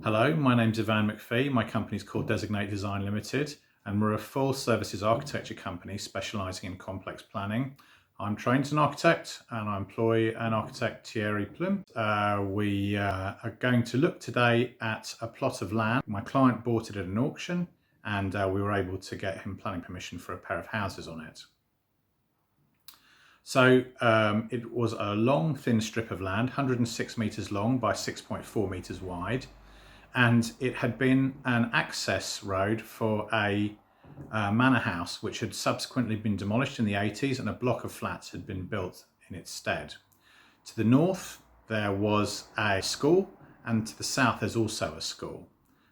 Hello, my name's Ivan McPhee. My company's called Designate Design Ltd, and we're a full services architecture company specialising in complex planning. I'm trained as an architect and I employ an architect, Thierry Plum. We are going to look today at a plot of land. My client bought it at an auction and we were able to get him planning permission for a pair of houses on it. So it was a long, thin strip of land, 106 metres long by 6.4 metres wide. And it had been an access road for a manor house which had subsequently been demolished in the 80s, and a block of flats had been built in its stead. To the north there was a school, and to the south there's also a school.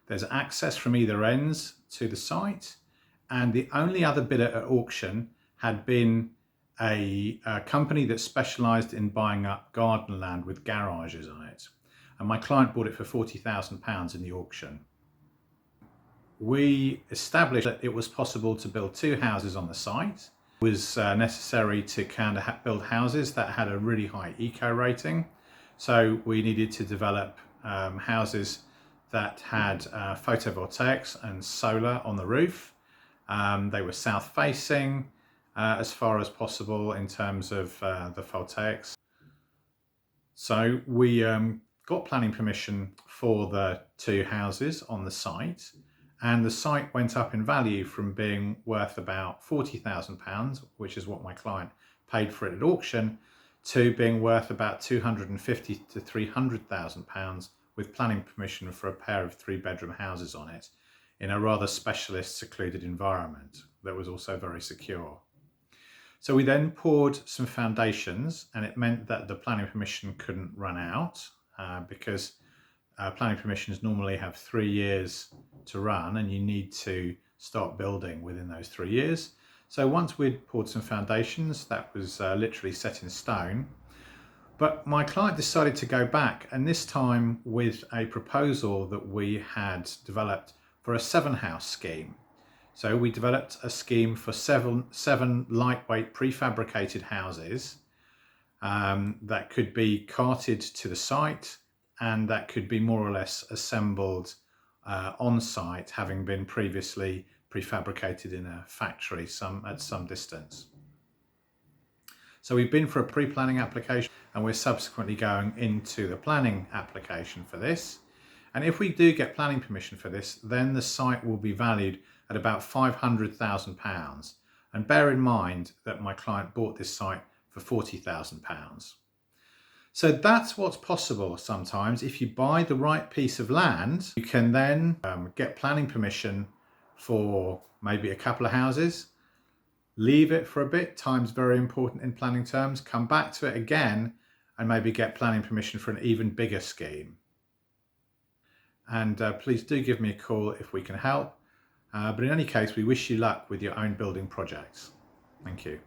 There's access from either ends to the site, and the only other bidder at auction had been a company that specialised in buying up garden land with garages on it. And my client bought it for £40,000 in the auction. We established that it was possible to build two houses on the site. It was necessary to kind of build houses that had a really high eco rating. So we needed to develop houses that had photovoltaics and solar on the roof. They were south facing as far as possible in terms of the voltaics. So we got planning permission for the two houses on the site, and the site went up in value from being worth about £40,000, which is what my client paid for it at auction, to being worth about £250,000 to £300,000 with planning permission for a pair of 3-bedroom houses on it in a rather specialist secluded environment that was also very secure. So we then poured some foundations, and it meant that the planning permission couldn't run out because planning permissions normally have 3 years to run, and you need to start building within those 3 years. So once we'd poured some foundations, that was literally set in stone. But my client decided to go back, and this time with a proposal that we had developed for a 7-house scheme. So we developed a scheme for seven lightweight prefabricated houses that could be carted to the site, and that could be more or less assembled on site, having been previously prefabricated in a factory at some distance. So we've been for a pre-planning application, and we're subsequently going into the planning application for this. And if we do get planning permission for this, then the site will be valued at about £500,000. And bear in mind that my client bought this site for £40,000. So that's what's possible sometimes. If you buy the right piece of land, you can then get planning permission for maybe a couple of houses, leave it for a bit, time's very important in planning terms, come back to it again and maybe get planning permission for an even bigger scheme. And please do give me a call if we can help. But in any case, we wish you luck with your own building projects. Thank you.